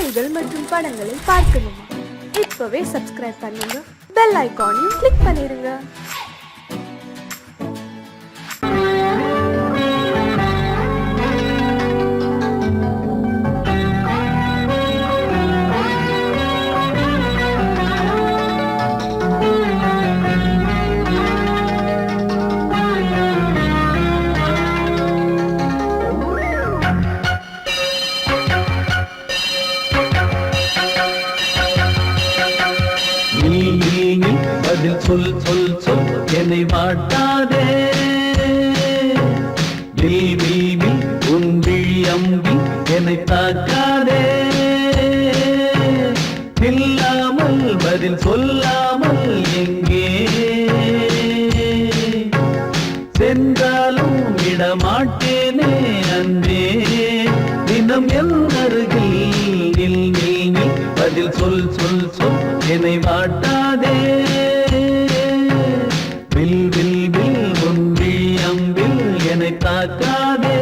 பாடல்கள் மற்றும் படங்களை பார்க்கணுமா? இப்பவே சப்ஸ்கிரைப் பண்ணுங்க, பெல் ஐகானையும் கிளிக் பண்ணிருங்க. சொல் சொல் சொல் என்னை வாட்டாதே, உன் விழி அம்பி என்னை தாக்காதே, இல்லாமல் பதில் சொல்லாமல் எங்கே சென்றாலும் விடமாட்டேனே அன்பே, தினம் என் அருகில் நில் நில் நில், பதில் சொல் சொல் சொல் என்னை வாட்டாதே, வில் வில் வில் உன் விழி அம்பில் என்னை தாக்காதே.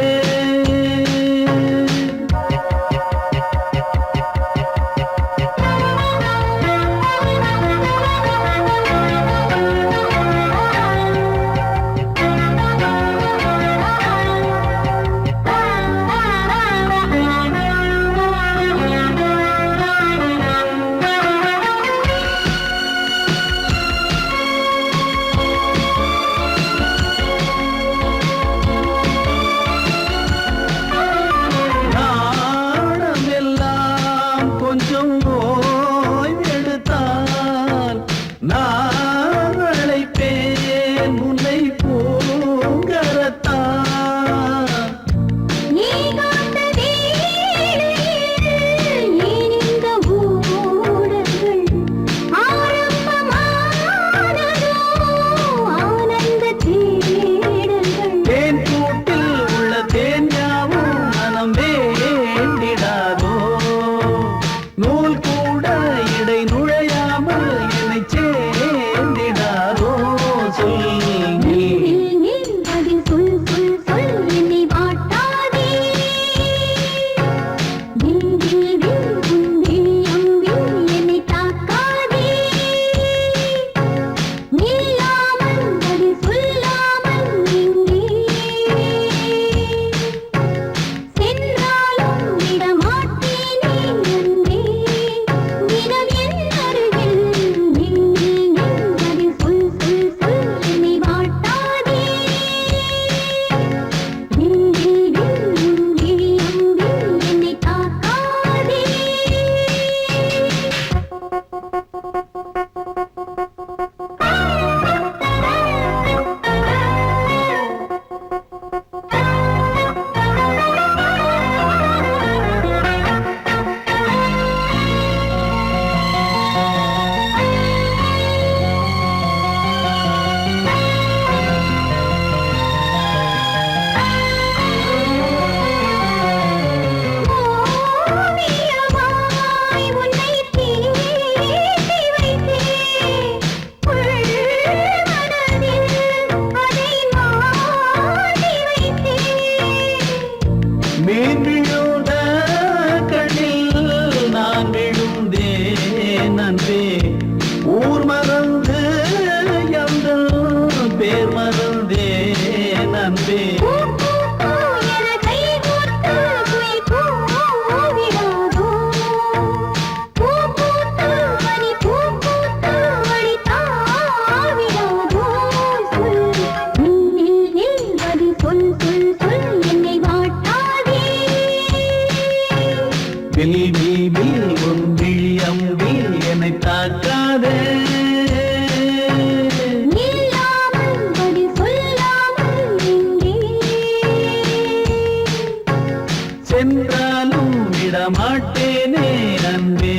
சென்றாலும் விடமாட்டேனே அன்பே,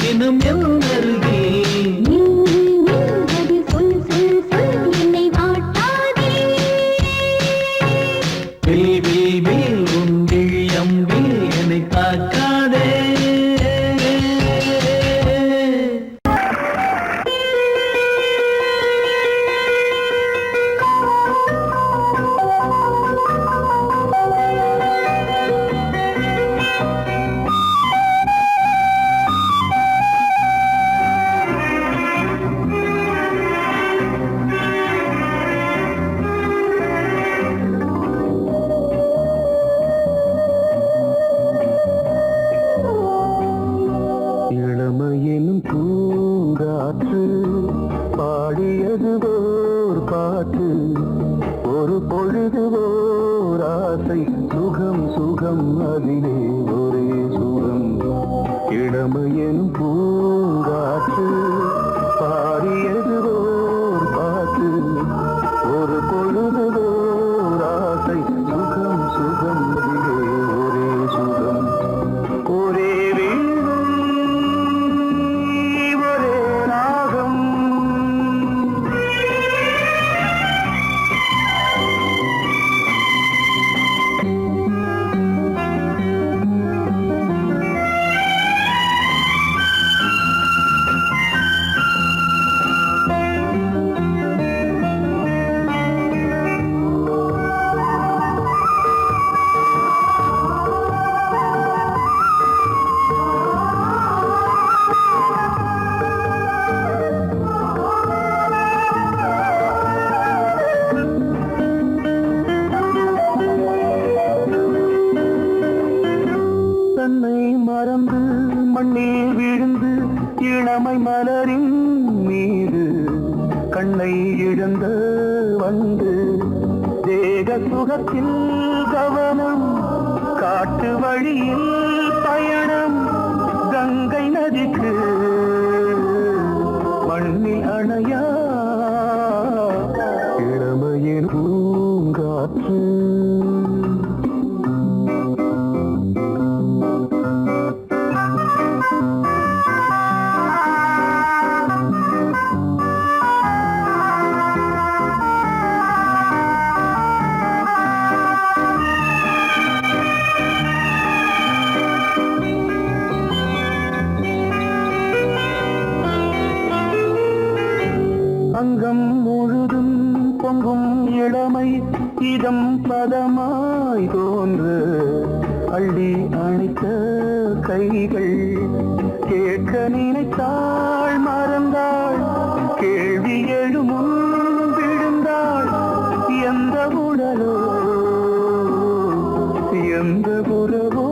தினம் என் அருகில் சொல் சொல் சொல் என்னை வாட்டாதே, வில் வில் வில் உன் விழி அம்பில் என்னை தாக்காதே. இளமையெனும் பூங்காற்று பாடியதுவோர் பாட்டு ஒரு பொழுதுவோர் ஆசை சுகம் சுகம் அதிலே ஒரே சுகம் ஒரே வீணை ஒரே ராகம் தன்னை மறந்து மண்ணில் விழுந்து இளமை மலரின் மீது கண்ணை இழந்த வந்து தேக சுகத்தில் கவனம் காட்டு வழியில் பயணம் கங்கை நதிக்கு மண்ணில் அணையா இளமையின் பூங்காற்று அங்கம் முழுதும் பொங்கும் இளமை இதம் பதமாய் தோன்று அள்ளி அணைத்த கைகள் கேட்க நினைத்தாள் மறந்தாள் கேள்வி எழுமுன் விழுந்தாள் எந்த உடலோ எந்த உறவோ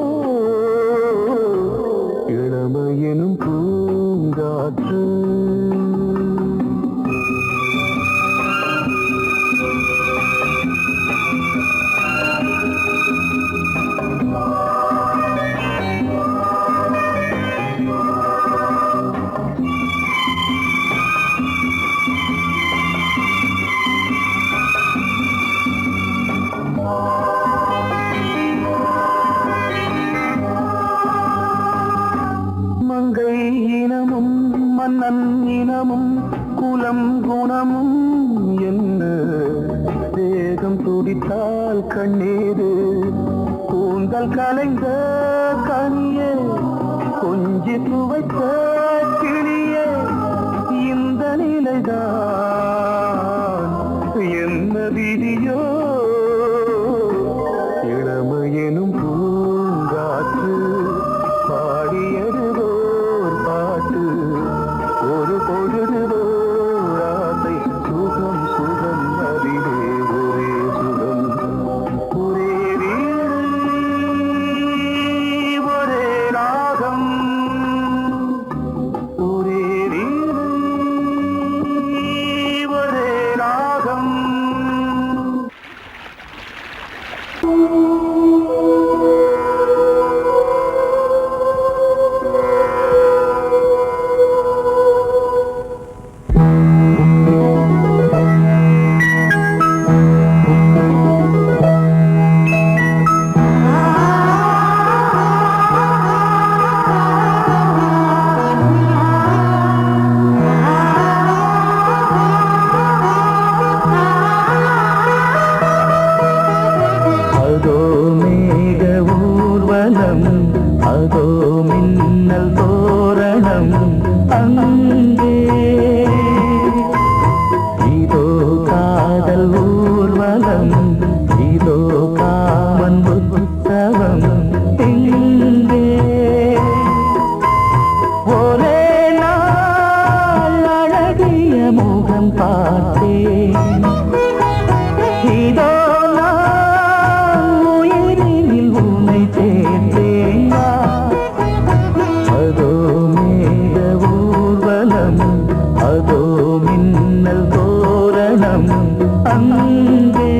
இளமையெனும் பூங்காற்று மங்கை இனமும் மன்னன் இனமும் குலம் குணமும் என்ன தேகம் துடித்தால் கண்ணீரு கூந்தல் கலைந்த கனியே கொஞ்சி துவைத்த கிளியே இந்த நிலைதான் என்ன விதியோ இளமையெனும் பூங்காற்று பாடியதுவோர் பாட்டு ஒரு பொழுதுவோர் ஆசை சுகம் சுகம் அதிலே ஒரே சுகம் ஒரே வீணை ஒரே ராகம் ஒரே வீணை ஒரே ராகம் அதோ மேக ஊர்வலம் அதோ மின்னல் தோரணம் அங்கே இதோ காதல் ஊர்வலம் இதோ காமன் உற்சவம் இங்கே ஒரே நாள் அழகிய முகம் பார்த்தேன் இதோ அதோ மேக ஊர்வலம் அதோ மின்னல் தோரணம் அங்கே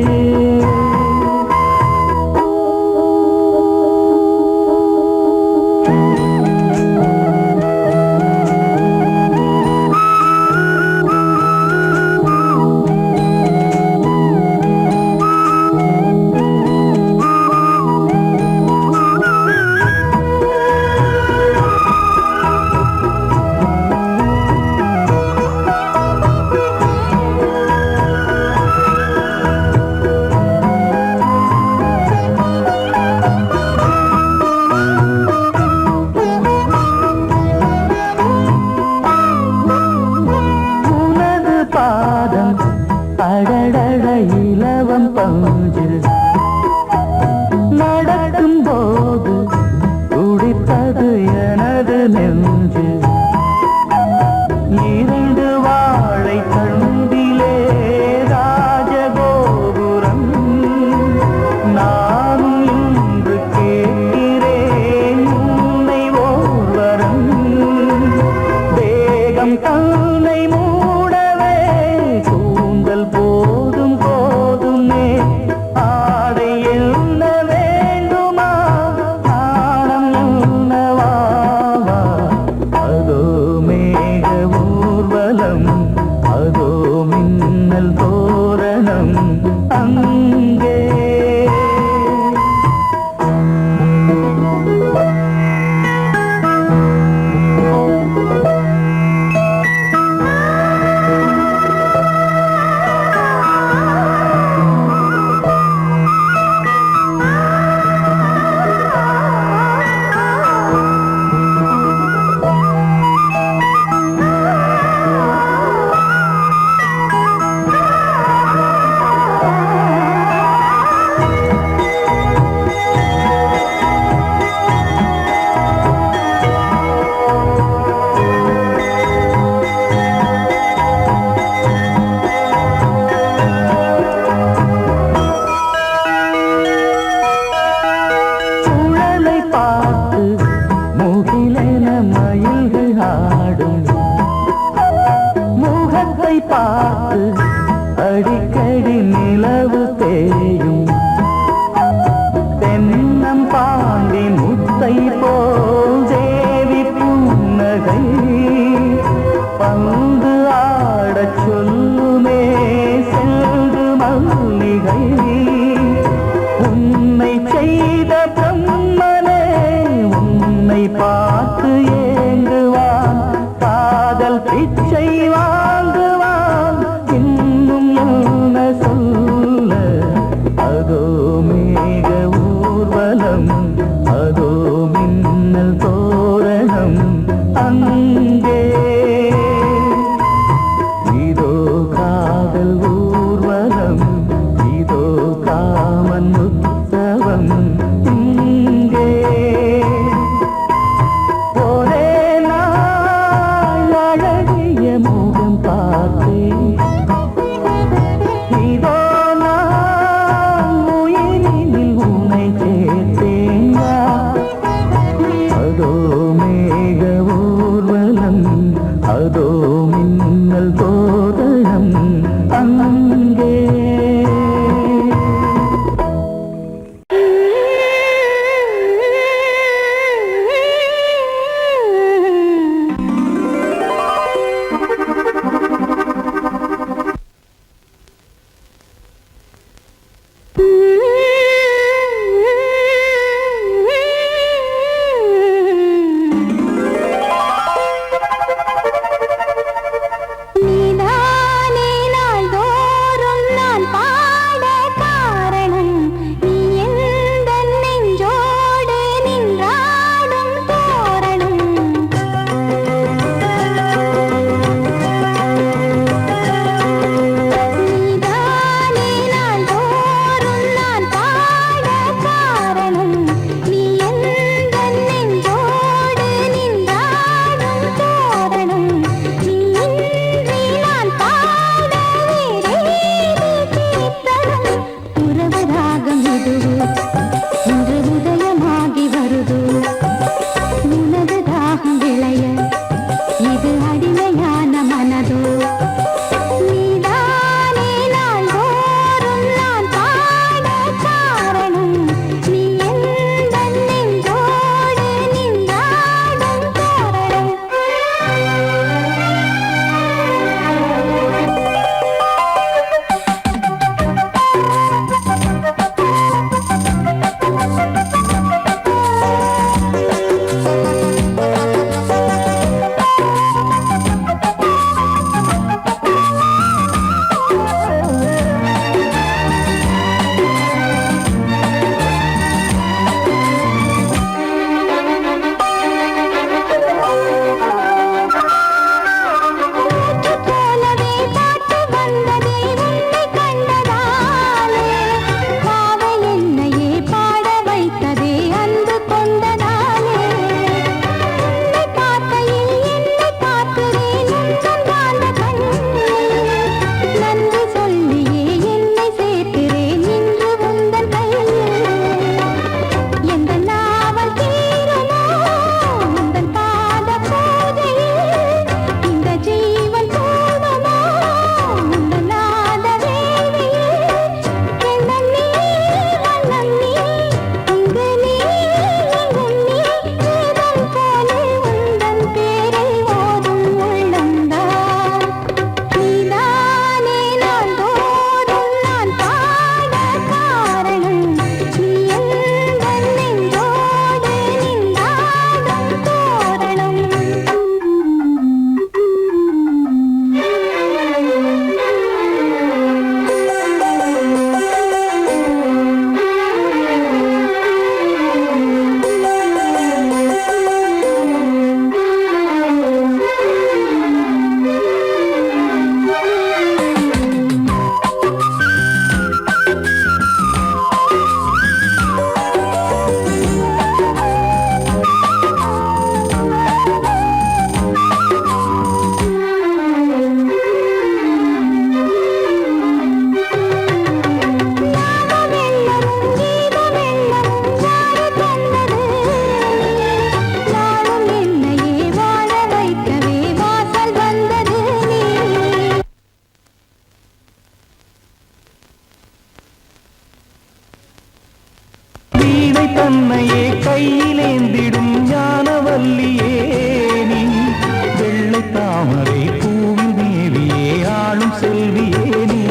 தாமரை பூவில் மேவியே ஆளும் செல்வியே நீ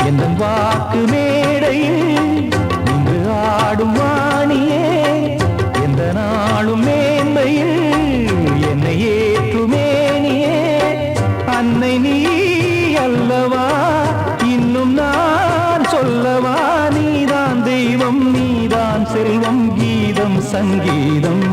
எந்த வாக்கு மேடையில் நின்று ஆடும் வாணியே எந்த நாளும் மேன்மையில் என்னை ஏற்றுமேனியே அன்னை நீ அல்லவா இன்னும் நான் சொல்லவா நீதான் தெய்வம் நீதான் செல்வம் கீதம் சங்கீதம்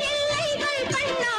எல்லைகள் கண்ணா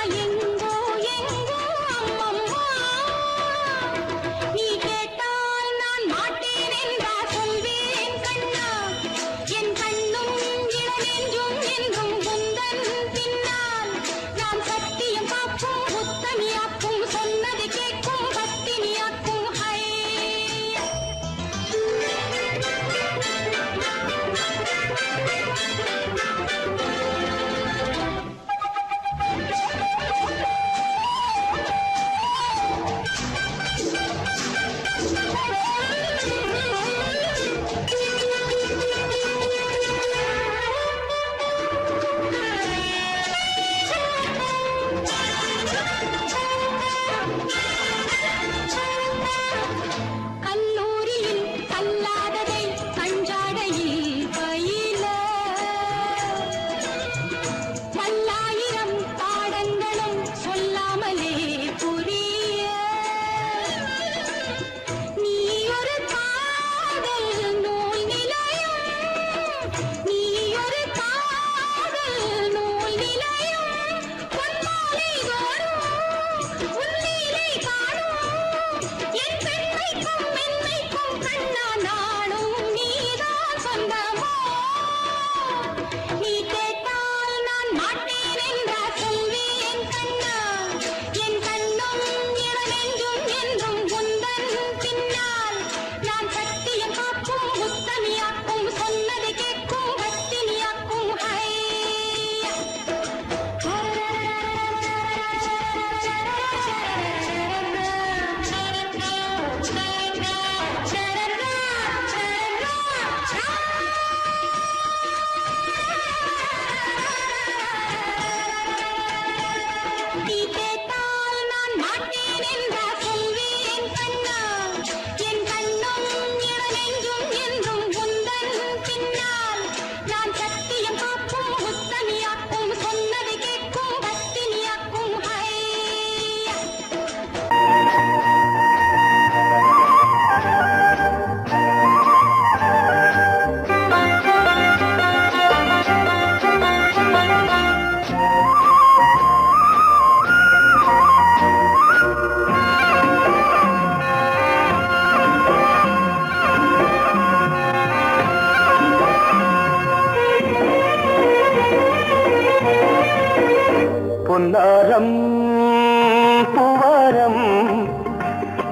பூவாரம்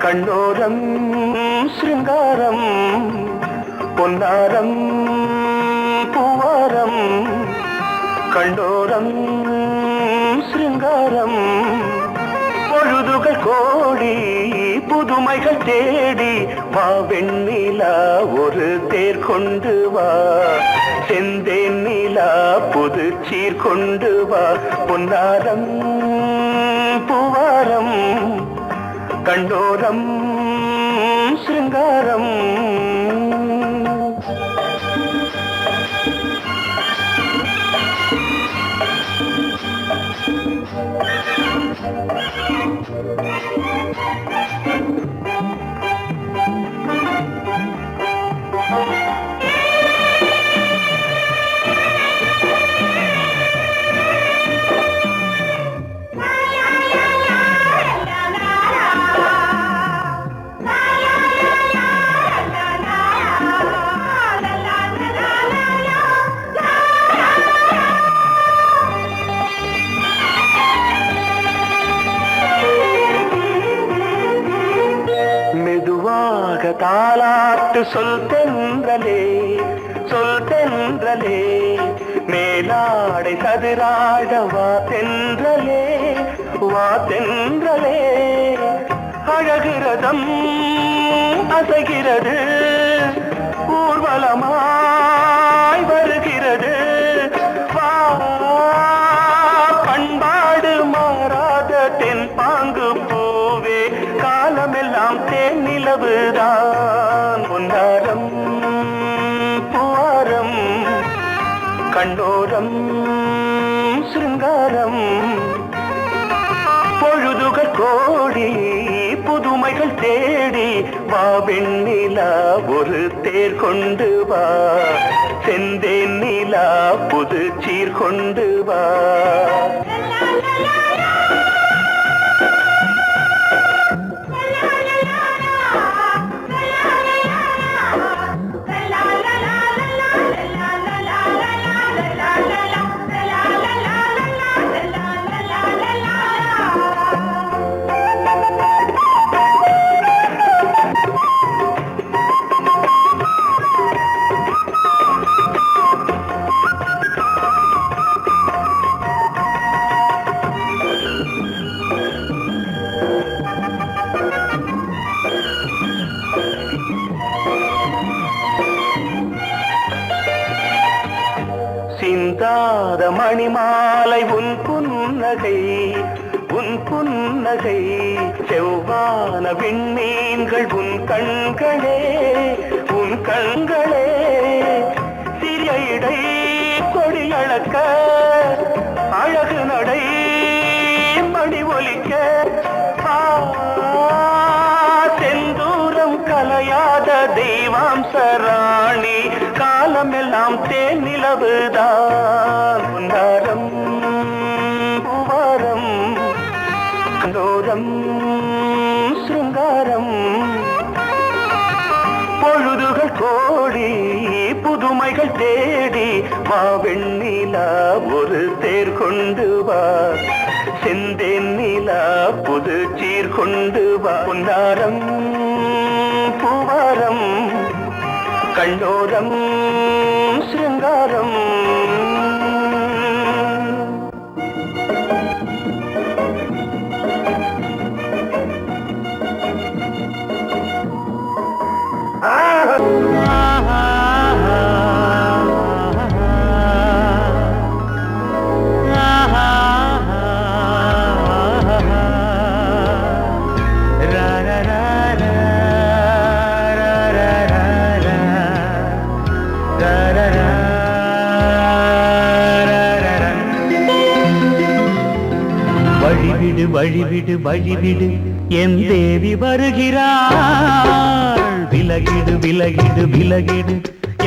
கண்ணோரம் சிருங்காரம் பொன்னாரம் பூவாரம் கண்ணோரம் சிருங்காரம் பொழுதுகள் கோடி புதுமைகள் தேடி வா வெண்ணிலா ஒரு தேர் கொண்டு வா செந்தேன் நிலா புது சீர் கொண்டு வா பொன்னாரம் பூவாரம் கண்டோரம் சிருங்காரம் தாலாட்டு சொல் தென்றலே சொல் தென்றலே மேலாடை சதுராட வா தென்றலே வா தென்றலே அழகிறதம் அசைகிறது ஊர்வலமாய் வருகிறது வா பண்பாடு மாறாத தென் பாங்கு பூவே காலமெல்லாம் தேன் நிலவுதான் பொன்னாரம் பூவாரம் கண்ணோரம் சிருங்காரம் பொழுதுகள் கோடி புதுமைகள் தேடி வா வெண்ணிலா ஒரு தேர் கொண்டு வா செந்தேன் நிலா புது சீர் கொண்டு வா சிந்தாத மணிமாலை உன் புன்னகை உன் புன்னகை செவ்வான விண்மீன்கள் உன் கண்களே உன் கண்களே சிறிய இடை கொடியளக்க அழகு நடை மணி ஒலிக்க செந்தூரம் கலையாத தெய்வாம்சராணி காலமெல்லாம் தேன் நிலவுதான் பொன்னாரம் பூவாரம் கண்டோரம் சிருங்காரம் பொழுதுகள் கோடி புதுமைகள் தேடி வா வெண்ணிலா ஒரு தேர் கொண்டு வா செந்தேன் நிலா புது சீர் கொண்டு வா பொன்னாரம் பூவாரம் கண்டோரம் சிருங்காரம் வழிவிடு வழிவிடு வழிவிடு என் தேவி வருகிறாள் விலகிடு விலகிடு விலகிடு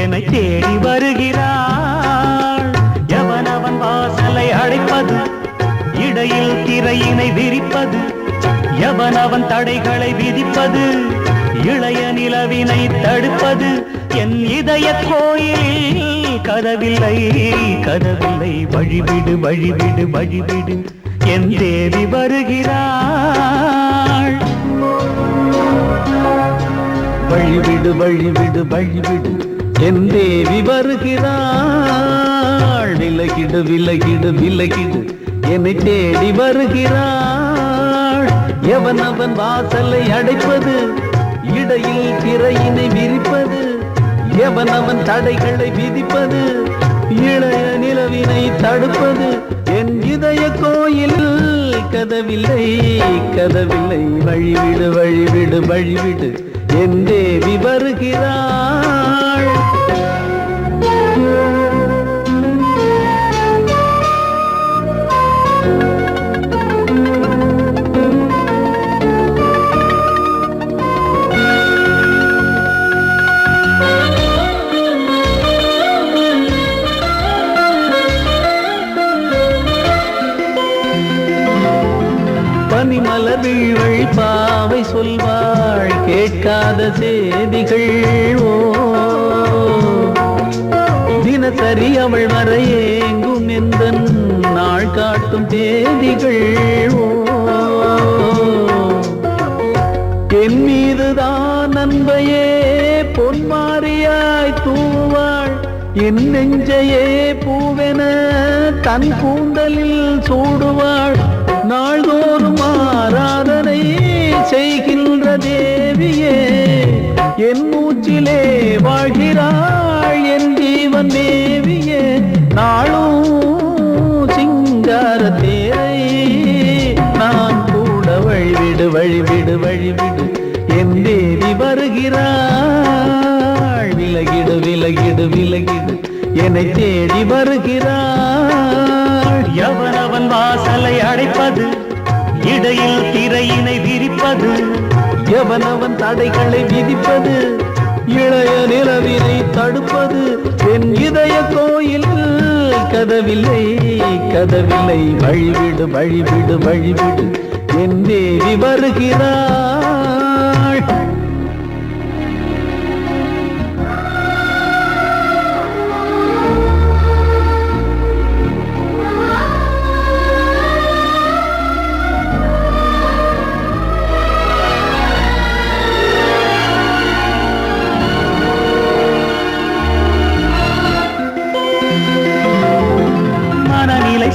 என்னை தேடி வருகிறாள் எவனவன் வாசலை அடைப்பது இடையில் திரையினை விரிப்பது எவனவன் தடைகளை விதிப்பது இளைய நிலவினை தடுப்பது என் இதய கோயிலில் கதவில்லை கதவில்லை வழிவிடு வழிவிடு வழிவிடு என் தேவி வருகிறாள். வழிவிடு வழிவிடு வழிவிடு என் தேவி வருகிறாள். விலகிடு விலகிடு விலகிடு என்னை தேடி வருகிறாள். எவன் அவன் வாசலை அடைப்பது, இடையில் திரையினை விரிப்பது, எவன் அவன் தடைகளை விதிப்பது, இளைய நிலவினை தடுப்பது, என் இதய கோயில் கதவில்லை கதவில்லை. வழிவிடு வழிவிடு வழிவிடு என் தேவி வருகிறாள். பனிமலர் வீழ்வழி பாவை சொல்வாள் கேட்காத செய்திகள். ஓ தினசரி அவள் வர ஏங்கும் எந்த நாள் காட்டும் தேதிகள். ஓ என் மீதுதான் அன்பையே பொன்மாரியாய் தூவாள். என் நெஞ்சையே பூவென தன் கூந்தலில் சூடுவாள். நாள்தோறும் ஆராதனை செய்கின்ற தேவியே என் மூச்சிலே வாழ்கிறாள். என் ஜீவன் தேவியே நாளும் சிங்கார தேரை நான் கூட. வழிவிடு வழிவிடு வழிவிடு என் தேவி வருகிறாள். விலகிடு விலகிடு விலகிடு என்னை தேடி வருகிறாள். எவனவன் வாசலை அடைப்பது, இடையில் திரையினை விரிப்பது, எவனவன் தடைகளை விதிப்பது, இளைய நிலவினை தடுப்பது, என் இதய கோயில் கதவில்லை கதவில்லை. வழிவிடு வழிவிடு வழிவிடு என் தேவி வருகிறாள்.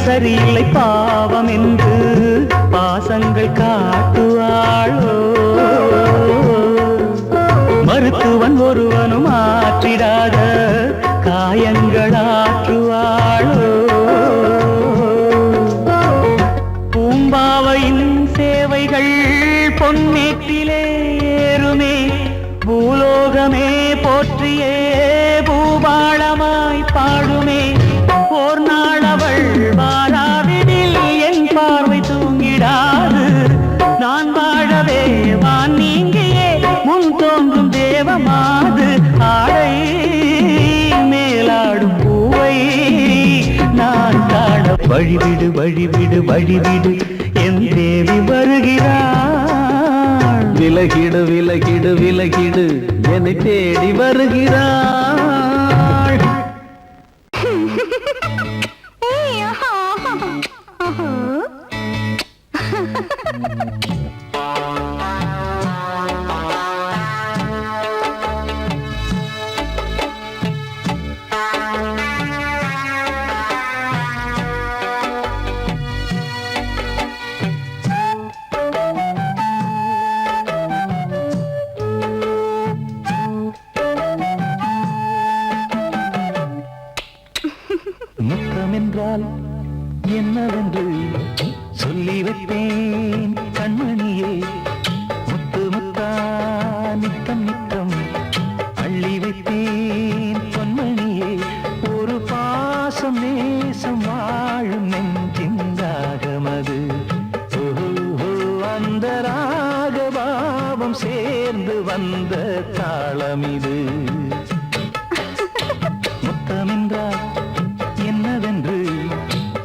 சரியில்லை பாவம் என்று பாசங்கள் காட்டுவாளோ. மருத்துவன் ஒருவனும் ஆற்றிடாத காயங்களாற்றுவாளோ. பூம்பாவையின் சேவைகள் பொன்னேற்றிலே ஏறுமே. பூலோகமே போற்றியே பூபாளமாய் பாடுமே. ஓர் நாள் அவள் வாராவிடில் என் பார்வை தூங்கிடாது. நான் வாழவே வான் நீங்கியே முன் தோன்றும் தேவமாது. ஆடை மேலாடும் பூவை நான் காண. வழிவிடு வழிவிடு வழிவிடு என் தேவி வருகிறாள். விலகிடு விலகிடு விலகிடு என்னை தேடி வருகிறாள். முத்தமென்றால் என்னவென்று சொல்லி வைப்பேன் கண்மணியே. முத்து முத்தா நித்தம் நித்தம் அள்ளி வைப்பேன் பொன்மணியே. ஒரு பாசம் நேசம் வாழும் நெஞ்சின் ராகமது. அந்த ராகபாவம் சேர்ந்து வந்த தாளமிது. முத்தமென்றால் என்னவென்று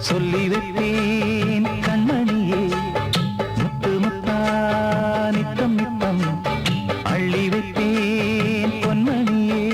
சொல்லி வைப்பேன் கண்மணியே. முத்து முத்தா நித்தம் நித்தம் அள்ளி வைப்பேன் பொன்மணியே.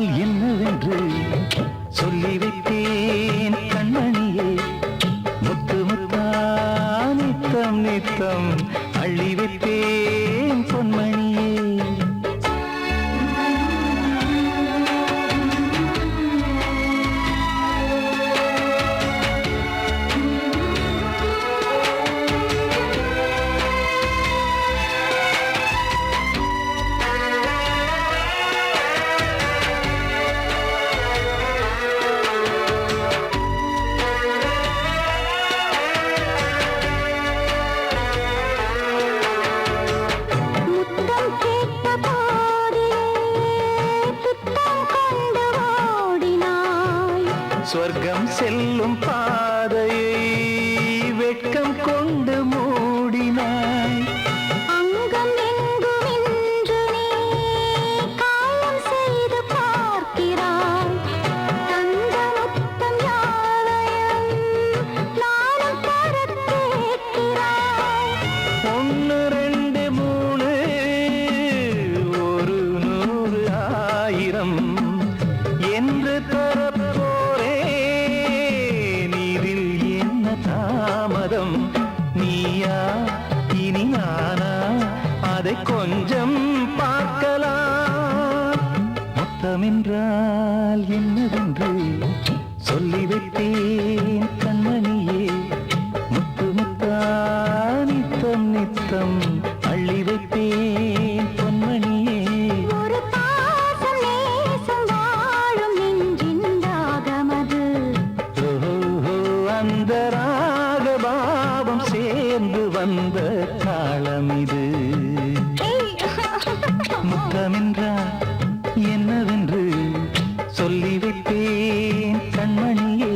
என்றால் என்னவென்று சொல்லி வைத்தேன் கண்மணியே முத்து முத்தா நித்தம் நித்தம் அள்ளி வைத்தேன் பொன்மணியே சொர்க்கம் செல்லும் பாதையை வெட்கம் கொண்டு மூடினாய் அங்கம் எங்கும் இன்று நீ காயம் செய்து பார்க்கிறாய் தந்த முத்தம் யாவையும் நானும் தரக் கேட்கிறாய் 1 2 3 ஒரு 100 1000 என்று தாமதம் நீயா இனி நானா அதை கொஞ்சம் பார்க்கலாம் மொத்தமென்றால் என்னவென்று சொல்லி வைத்தேன் கண்மணியே முத்து முத்தா நித்தம் நித்தம் அள்ளி வைத்தேன் பொன்மணியே ஒரு பாசம் நேசம் வாழும் நெஞ்சின் ராகமது அந்த ராகபாவம் சேர்ந்து வந்த தாளம் இது முத்தமென்றால் என்னவென்று சொல்லி வைத்தேன் கண்மணியே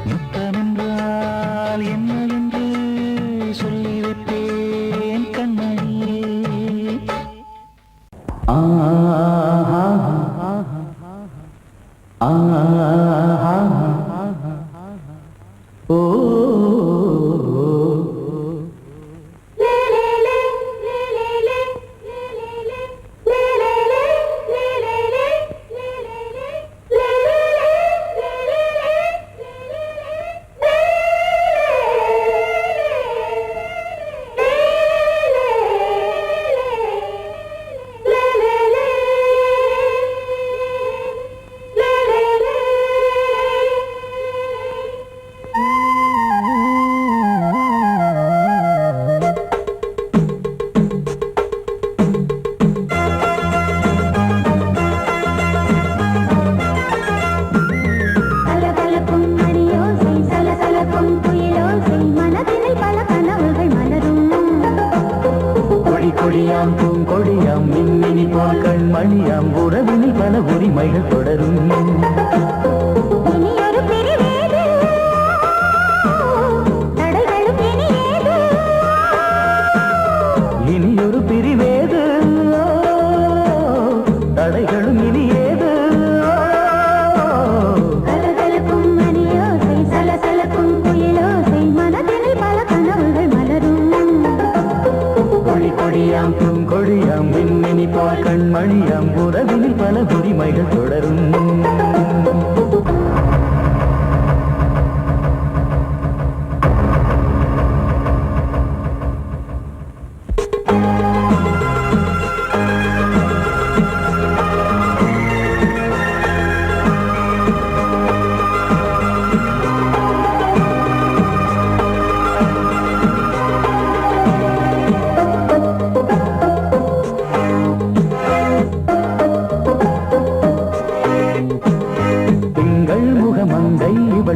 முத்தமென்றால் என்னவென்று சொல்லி வைத்தேன் கண்மணியே கொடியாம் பூங்கொடியாம் மின்மினி போல் கண்மணியாம் உறவினில் பல உரிமைகள் தொடரும் இனியொரு பிரிவேது தடைகளும் இனி ஏது கொடியாம் பூங்கொடியாம் மின்மினி போல் கண்மணியாம் உறவினில் பல உரிமைகள் தொடரும்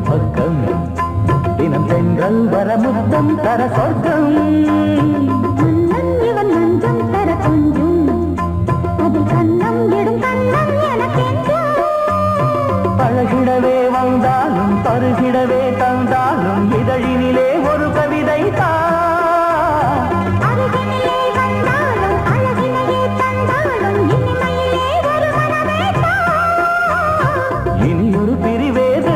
பக்கம் தினம் தென்றல் வர முத்தம் தர சொர்க்கம் இவன் மஞ்சம் தர கொஞ்சம் அதில் கண்ணம் இடும் கண்ணம் எனக்கென்றும் பழகிடவே வந்தாலும் பருகிடவே தந்தாலும் இதழினிலே ஒரு கவிதை அருகினிலே வந்தாலும் அழகினையே தந்தாலும் இனிமையிலே ஒரு மனமே இனி ஒரு பிரிவேது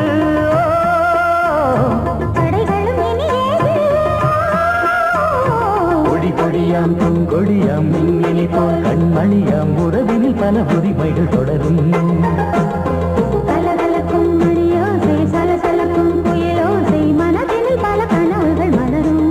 தடைகளும் இனி ஏது கொடியாம் பூங்கொடியாம் மின்மினி போல் கண்மணியாம் உறவினில் பல உரிமைகள் தொடரும் கலகலக்கும் மணியோசை சலசலக்கும் குயிலோசை மனதினில் பல கனவுகள் மலரும்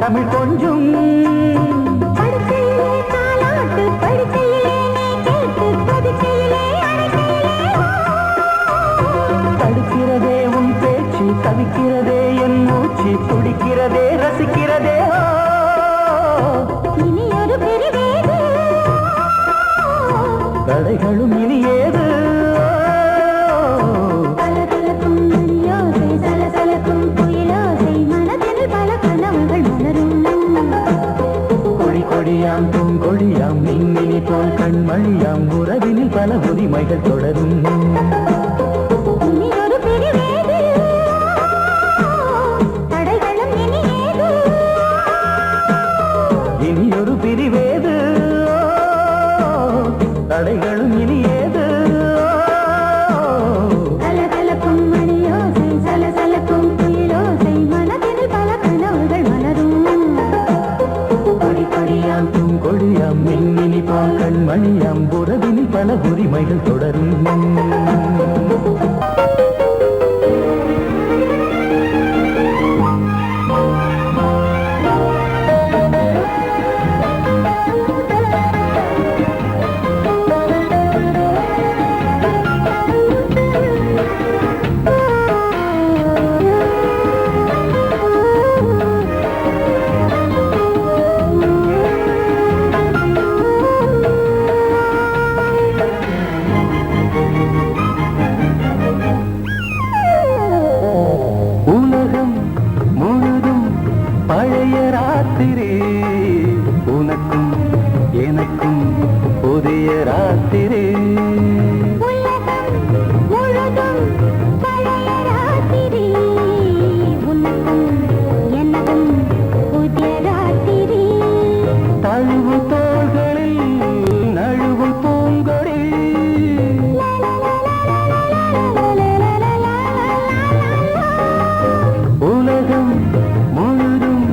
தமிழ் கொஞ்சம் படுக்கையிலே தாலாட்டு படுக்கையிலே கேட்டு படுக்கையிலே தடுக்கிறதே உன் பேச்சு தவிக்கிறதே என் மூச்சு துடிக்கிறதே ரசிக்கிறதே இனி ஒரு பிரிவேது தடைகளும் இனி ஏது கலகலக்கும் மணியோசை சலசலக்கும் குயிலோசை மனதில் பல கனவுகள் மலரும் கொடியாம் பூங்கொடியாம் மின்மினி போல் கண்மணியாம் உறவினில் பல உரிமைகள் தொடரும் இனி ஒரு பிரிவேது தடைகளும் இனி ஏது இனி ஒரு பிரிவேது தடைகளும் இனி ஏது கலகலக்கும் மணியோசை சலசலக்கும் குயிலோசை மனதில் பல கனவுகள் மலரும் கொடியாம் பூங்கொடியாம் மின்மினி போல் கண்மணியாம் உறவினில் பல உரிமைகள் தொடரும் உலகம் முழுதும் பழைய ராத்திரி உனக்கும் எனக்கும் புதிய ராத்திரி உலகம் முழுதும் பழைய ராத்திரி உனக்கும் எனக்கும் புதிய ராத்திரி தழுவு தோள்களில் நழுவும் பூங்கொடி உலகம் முழுதும்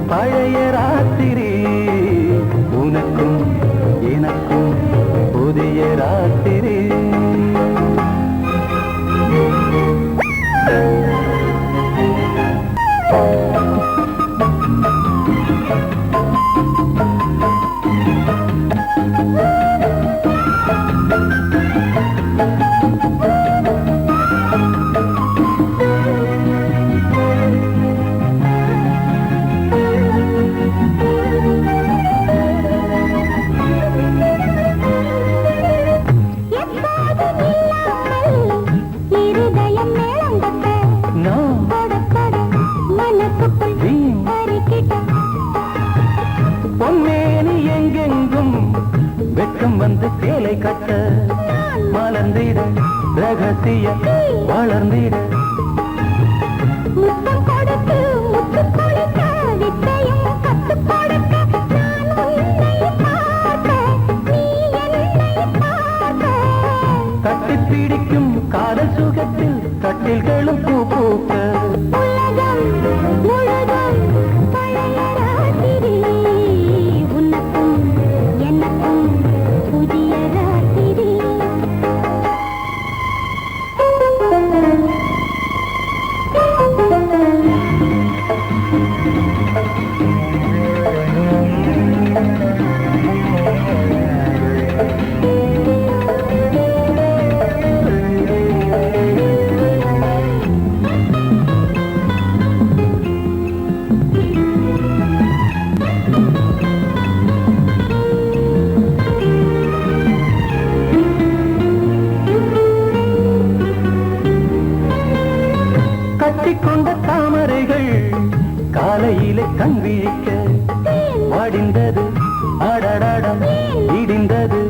பழைய ராத்திரி உனக்கும் எனக்கும் புதிய ராத்திரி இருதயம் மேளம் தட்ட நான் கொட மனசுக்குள் வீண் பறிக்கிட்ட பொன்னேனி எங்கெங்கும் வெட்கம் வந்து சேலை கட்ட மலர்ந்திட ரகசிய வளர்ந்திட முத்தம் கொடுத்து முத்து கொடுக்க வித்தையும் கத்து கொடுக்க நான் உன்னை பார்க்க நீ என்னை பார்க்க கட்டிப் பிடிக்கும் காதல் சுகத்தில் கட்டில்களும் பூ பூக்க உலகம் முழுதும் பழைய ராத்திரி உனக்கும் எனக்கும் புதிய ராத்திரி கட்டிக்கொண்ட தாமரைகள் காலையிலே கண் விழிக்க வாடிந்தது அடடடம் இடிந்தது